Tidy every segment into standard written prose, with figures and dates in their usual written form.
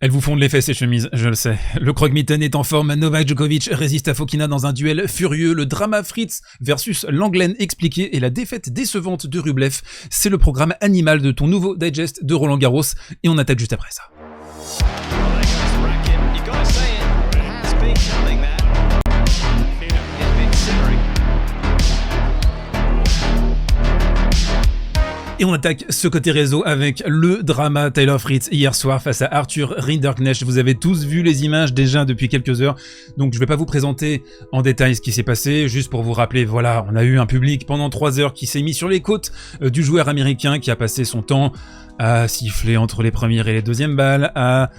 Elles vous font de l'effet ces chemises, je le sais. Le croque-mitaine est en forme, Novak Djokovic résiste à Fokina dans un duel furieux, le drama Fritz versus l'Anglaine expliqué et la défaite décevante de Rublev. C'est le programme animal de ton nouveau digest de Roland Garros et on attaque juste après ça. Et on attaque ce côté réseau avec le drama Taylor Fritz hier soir face à Arthur Rinderknecht. Vous avez tous vu les images déjà depuis quelques heures, donc je vais pas vous présenter en détail ce qui s'est passé, juste pour vous rappeler, voilà, on a eu un public pendant 3 heures qui s'est mis sur les côtes du joueur américain qui a passé son temps à siffler entre les premières et les deuxièmes balles, à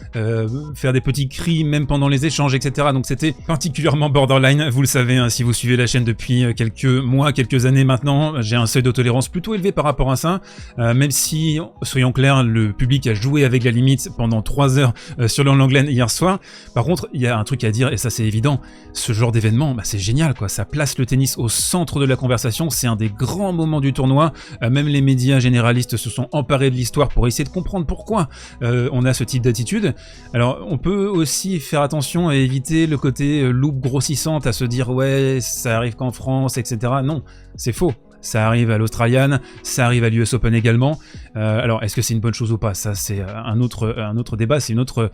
faire des petits cris même pendant les échanges, etc. Donc c'était particulièrement borderline, vous le savez, hein, si vous suivez la chaîne depuis quelques mois, quelques années maintenant, j'ai un seuil de tolérance plutôt élevé par rapport à ça, même si, soyons clairs, le public a joué avec la limite pendant 3 heures sur le Langlaine hier soir. Par contre, il y a un truc à dire, et ça c'est évident, ce genre d'événement, bah, c'est génial, quoi. Ça place le tennis au centre de la conversation, c'est un des grands moments du tournoi, même les médias généralistes se sont emparés de l'histoire pour essayer de comprendre pourquoi on a ce type d'attitude. Alors on peut aussi faire attention à éviter le côté loupe grossissante, à se dire ouais ça arrive qu'en France, etc. Non, c'est faux. Ça arrive à l'Australian, ça arrive à l'US Open également. Alors, est-ce que c'est une bonne chose ou pas? Ça, c'est un autre débat, c'est une autre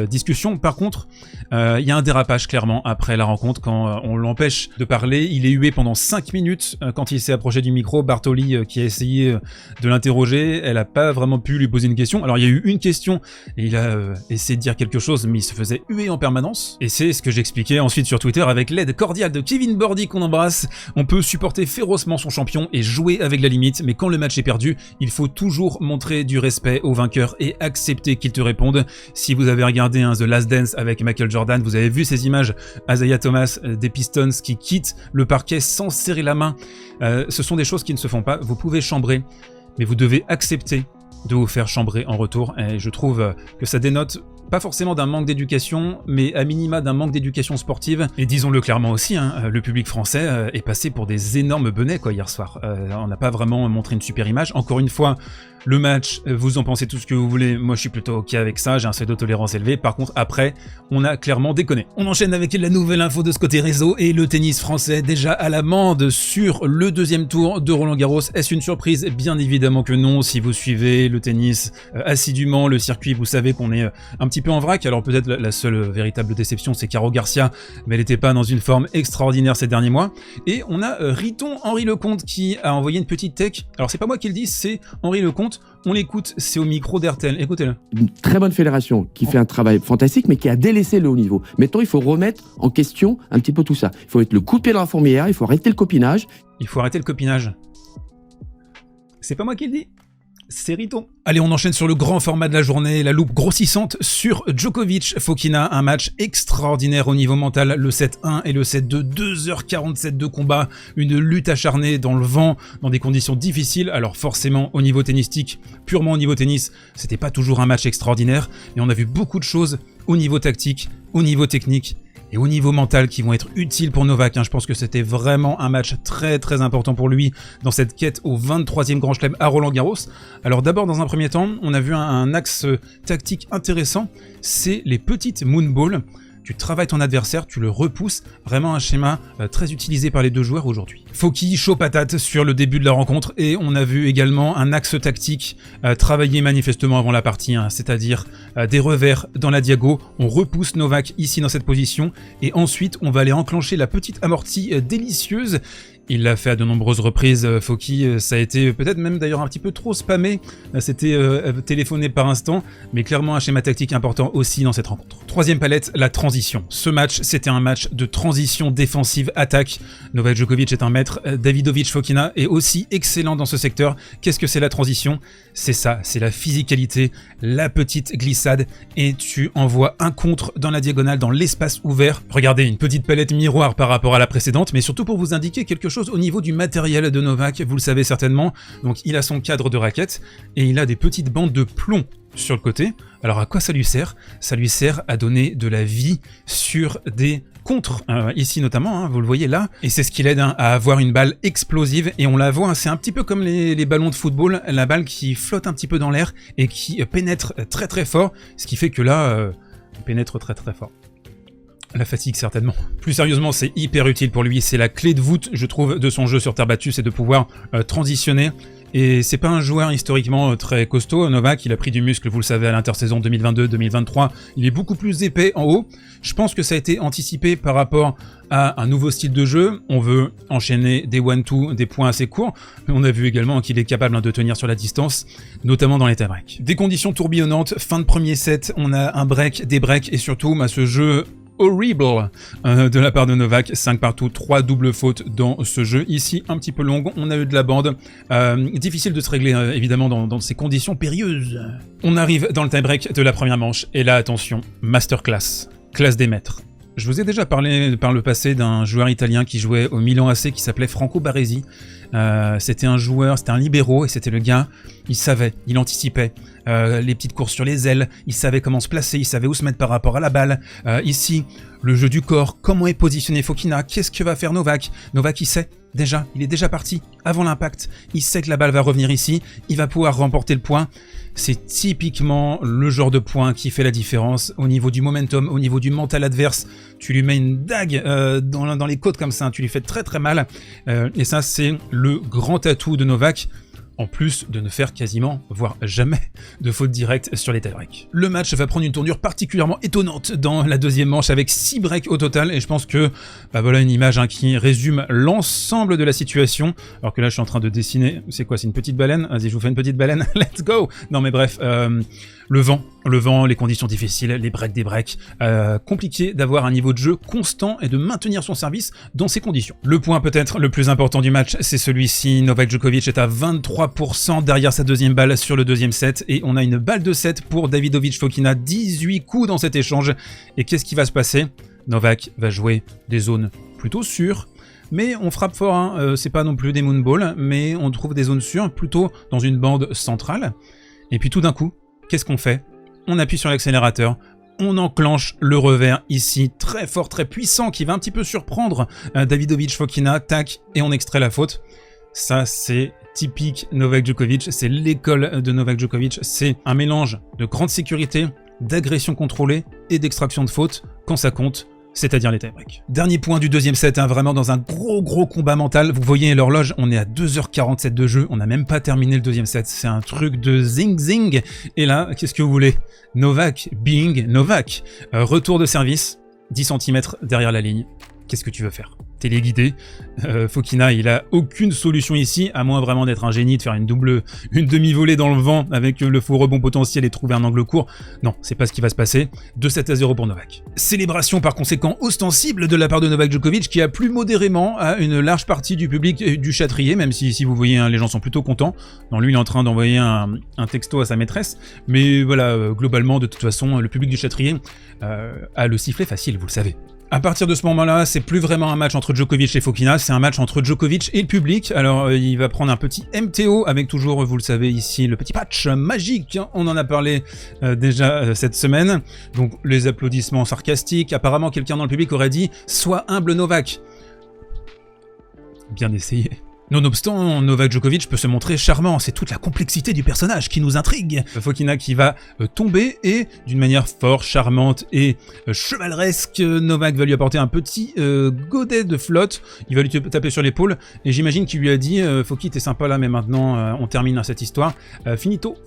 discussion. Par contre, il y a un dérapage clairement après la rencontre quand on l'empêche de parler. Il est hué pendant 5 minutes quand il s'est approché du micro. Bartoli qui a essayé de l'interroger, elle a pas vraiment pu lui poser une question. Alors, il y a eu une question et il a essayé de dire quelque chose, mais il se faisait huer en permanence. Et c'est ce que j'expliquais ensuite sur Twitter avec l'aide cordiale de Kevin Bordy qu'on embrasse. On peut supporter férocement son champion et jouer avec la limite, mais quand le match est perdu, il faut toujours montrer du respect au vainqueur et accepter qu'il te réponde. Si vous avez regardé The Last Dance avec Michael Jordan, vous avez vu ces images, Isaiah Thomas des Pistons qui quittent le parquet sans serrer la main. Ce sont des choses qui ne se font pas, vous pouvez chambrer, mais vous devez accepter de vous faire chambrer en retour, et je trouve que ça dénote pas forcément d'un manque d'éducation, mais à minima d'un manque d'éducation sportive. Et disons-le clairement aussi, hein, le public français est passé pour des énormes benets quoi hier soir. On n'a pas vraiment montré une super image. Encore une fois, le match, vous en pensez tout ce que vous voulez, moi je suis plutôt ok avec ça, j'ai un seuil de tolérance élevé. Par contre, après, on a clairement déconné. On enchaîne avec la nouvelle info de ce côté réseau et le tennis français déjà à l'amende sur le deuxième tour de Roland Garros. Est-ce une surprise? Bien évidemment que non. Si vous suivez le tennis assidûment, le circuit, vous savez qu'on est un petit peu en vrac. Alors peut-être la seule véritable déception, c'est Caro Garcia, mais elle n'était pas dans une forme extraordinaire ces derniers mois. Et on a Riton Henri Lecomte qui a envoyé une petite tech. Alors c'est pas moi qui le dis, c'est Henri Lecomte. On l'écoute, c'est au micro d'RTL. Écoutez-le. Une très bonne fédération qui fait un travail fantastique, mais qui a délaissé le haut niveau. Maintenant, il faut remettre en question un petit peu tout ça. Il faut mettre le coup de pied dans la fourmilière, il faut arrêter le copinage. Il faut arrêter le copinage. C'est pas moi qui le dis. C'est Riton. Allez, on enchaîne sur le grand format de la journée, la loupe grossissante sur Djokovic Fokina, un match extraordinaire au niveau mental, le 7-1 et le 7-2, 2h47 de combat, une lutte acharnée dans le vent, dans des conditions difficiles. Alors forcément, au niveau tennistique, purement au niveau tennis, c'était pas toujours un match extraordinaire, mais on a vu beaucoup de choses au niveau tactique, au niveau technique, et au niveau mental qui vont être utiles pour Novak. Je pense que c'était vraiment un match très très important pour lui dans cette quête au 23e Grand Chelem à Roland Garros. Alors d'abord, dans un premier temps, on a vu un axe tactique intéressant, c'est les petites moonballs. Tu travailles ton adversaire, tu le repousses, vraiment un schéma très utilisé par les deux joueurs aujourd'hui. Foki, chaud patate sur le début de la rencontre, et on a vu également un axe tactique travaillé manifestement avant la partie, c'est-à-dire des revers dans la diago, on repousse Novak ici dans cette position, et ensuite on va aller enclencher la petite amortie délicieuse. Il l'a fait à de nombreuses reprises, Foki, ça a été peut-être même d'ailleurs un petit peu trop spammé, c'était téléphoné par instant, mais clairement un schéma tactique important aussi dans cette rencontre. Troisième palette, la transition. Ce match, c'était un match de transition défensive-attaque. Novak Djokovic est un maître, Davidovich Fokina est aussi excellent dans ce secteur. Qu'est-ce que c'est la transition? C'est ça, c'est la physicalité, la petite glissade, et tu envoies un contre dans la diagonale, dans l'espace ouvert. Regardez, une petite palette miroir par rapport à la précédente, mais surtout pour vous indiquer quelque chose au niveau du matériel de Novak, vous le savez certainement. Donc il a son cadre de raquette et il a des petites bandes de plomb sur le côté. Alors à quoi ça lui sert? Ça lui sert à donner de la vie sur des contres, ici notamment, hein, vous le voyez là, et c'est ce qui l'aide à avoir une balle explosive, et on la voit, hein, c'est un petit peu comme les ballons de football, la balle qui flotte un petit peu dans l'air et qui pénètre très très fort, ce qui fait que là, on pénètre très très fort. La fatigue certainement. Plus sérieusement, c'est hyper utile pour lui, c'est la clé de voûte, je trouve, de son jeu sur terre battue, c'est de pouvoir transitionner. Et c'est pas un joueur historiquement très costaud, Novak, il a pris du muscle, vous le savez, à l'intersaison 2022-2023, il est beaucoup plus épais en haut. Je pense que ça a été anticipé par rapport à un nouveau style de jeu, on veut enchaîner des 1-2, des points assez courts, mais on a vu également qu'il est capable de tenir sur la distance, notamment dans les tie-breaks. Des conditions tourbillonnantes, fin de premier set, on a un break, des breaks, et surtout ce jeu horrible de la part de Novak, 5 partout, 3 doubles fautes dans ce jeu, ici un petit peu longue, on a eu de la bande, difficile de se régler évidemment dans ces conditions périlleuses. On arrive dans le tie-break de la première manche, et là attention, masterclass, classe des maîtres. Je vous ai déjà parlé par le passé d'un joueur italien qui jouait au Milan AC qui s'appelait Franco Baresi. C'était un joueur, c'était un libero, et c'était le gars, il savait, il anticipait les petites courses sur les ailes, il savait comment se placer, il savait où se mettre par rapport à la balle. Ici, le jeu du corps, comment est positionné Fokina, qu'est-ce que va faire Novak? Novak, il sait déjà, il est déjà parti avant l'impact, il sait que la balle va revenir ici, il va pouvoir remporter le point. C'est typiquement le genre de point qui fait la différence au niveau du momentum, au niveau du mental adverse. Tu lui mets une dague dans les côtes comme ça, tu lui fais très très mal. Et ça, c'est le grand atout de Novak, en plus de ne faire quasiment, voire jamais, de faute directe sur les tie-breaks. Le match va prendre une tournure particulièrement étonnante dans la deuxième manche, avec 6 breaks au total, et je pense que voilà une image qui résume l'ensemble de la situation, alors que là je suis en train de dessiner, c'est quoi, c'est une petite baleine? Vas-y, je vous fais une petite baleine, let's go! Non mais bref, le vent, les conditions difficiles, les breaks des breaks, compliqué d'avoir un niveau de jeu constant et de maintenir son service dans ces conditions. Le point peut-être le plus important du match, c'est celui-ci. Novak Djokovic est à 23% derrière sa deuxième balle sur le deuxième set, et on a une balle de set pour Davidovich Fokina, 18 coups dans cet échange. Et qu'est-ce qui va se passer? Novak va jouer des zones plutôt sûres, mais on frappe fort, hein. C'est pas non plus des moonballs, mais on trouve des zones sûres, plutôt dans une bande centrale. Et puis tout d'un coup, qu'est-ce qu'on fait? On appuie sur l'accélérateur, on enclenche le revers ici, très fort, très puissant, qui va un petit peu surprendre Davidovich Fokina, tac, et on extrait la faute. Ça, c'est typique Novak Djokovic, c'est l'école de Novak Djokovic, c'est un mélange de grande sécurité, d'agression contrôlée et d'extraction de faute quand ça compte, c'est-à-dire les tie-breaks. Dernier point du deuxième set, vraiment dans un gros combat mental. Vous voyez l'horloge, on est à 2h47 de jeu, on n'a même pas terminé le deuxième set, c'est un truc de zing. Et là, qu'est-ce que vous voulez? Novak, being Novak. Retour de service, 10 cm derrière la ligne. Qu'est-ce que tu veux faire? Téléguidé. Fokina, il a aucune solution ici, à moins vraiment d'être un génie, de faire une demi-volée dans le vent avec le faux rebond potentiel et trouver un angle court. Non, c'est pas ce qui va se passer. 2-7-0 pour Novak. Célébration par conséquent ostensible de la part de Novak Djokovic, qui a plu modérément à une large partie du public du Châtrier, même si vous voyez, les gens sont plutôt contents. Non, lui, il est en train d'envoyer un texto à sa maîtresse, mais voilà, globalement, de toute façon, le public du Châtrier a le sifflet facile, vous le savez. À partir de ce moment-là, c'est plus vraiment un match entre Djokovic et Fokina, c'est un match entre Djokovic et le public. Alors, il va prendre un petit MTO avec toujours, vous le savez ici, le petit patch magique. On en a parlé déjà cette semaine. Donc, les applaudissements sarcastiques. Apparemment, quelqu'un dans le public aurait dit « Sois humble, Novak ». Bien essayé. Nonobstant, Novak Djokovic peut se montrer charmant, c'est toute la complexité du personnage qui nous intrigue. Fokina qui va tomber, et d'une manière fort charmante et chevaleresque, Novak va lui apporter un petit godet de flotte, il va lui taper sur l'épaule, et j'imagine qu'il lui a dit Foki, t'es sympa là, mais maintenant on termine cette histoire, finito.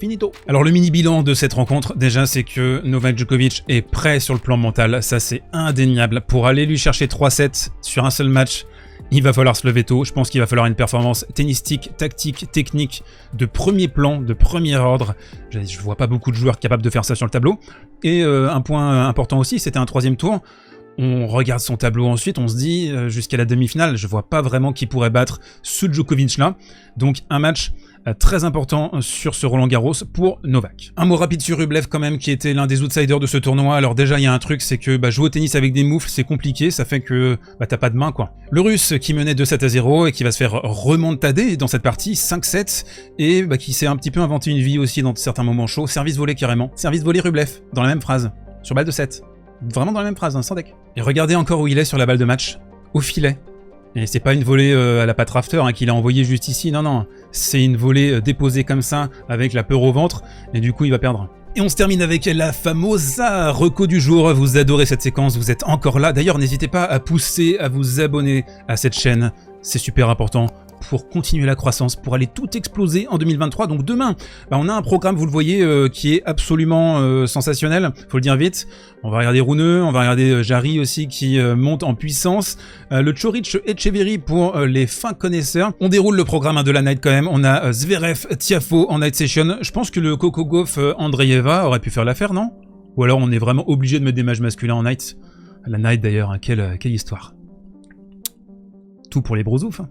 Alors le mini bilan de cette rencontre, déjà, c'est que Novak Djokovic est prêt sur le plan mental, ça c'est indéniable, pour aller lui chercher 3 sets sur un seul match. Il va falloir se lever tôt, je pense qu'il va falloir une performance tennistique, tactique, technique, de premier plan, de premier ordre. Je vois pas beaucoup de joueurs capables de faire ça sur le tableau. Et un point important aussi, c'était un troisième tour. On regarde son tableau ensuite, on se dit, jusqu'à la demi-finale, je vois pas vraiment qui pourrait battre ce Djokovic-là. Donc un match très important sur ce Roland Garros pour Novak. Un mot rapide sur Rublev quand même, qui était l'un des outsiders de ce tournoi. Alors déjà, il y a un truc, c'est que jouer au tennis avec des moufles, c'est compliqué, ça fait que t'as pas de main, quoi. Le Russe qui menait 2-7-0 et qui va se faire remontader dans cette partie, 5-7, et qui s'est un petit peu inventé une vie aussi dans certains moments chauds. Service volé carrément. Service volé Rublev, dans la même phrase, sur balle de 7. Vraiment dans la même phrase, hein, sans deck. Et regardez encore où il est sur la balle de match, au filet. Et c'est pas une volée à la Pat Rafter qu'il a envoyée juste ici, non, c'est une volée déposée comme ça, avec la peur au ventre, et du coup il va perdre. Et on se termine avec la famosa reco du jour. Vous adorez cette séquence, vous êtes encore là. D'ailleurs, n'hésitez pas à pousser, à vous abonner à cette chaîne, c'est super important pour continuer la croissance, pour aller tout exploser en 2023. Donc demain, on a un programme, vous le voyez, qui est absolument sensationnel, faut le dire vite. On va regarder Rune, on va regarder Jarry aussi qui monte en puissance, le Chorich Etcheverry pour les fins connaisseurs. On déroule le programme de la night quand même, on a Zverev, Tiafoe en night session. Je pense que le Coco Gauff Andreeva aurait pu faire l'affaire, non? Ou alors on est vraiment obligé de mettre des mages masculins en night. La night d'ailleurs, hein, quelle histoire. Tout pour les brosoufs, hein.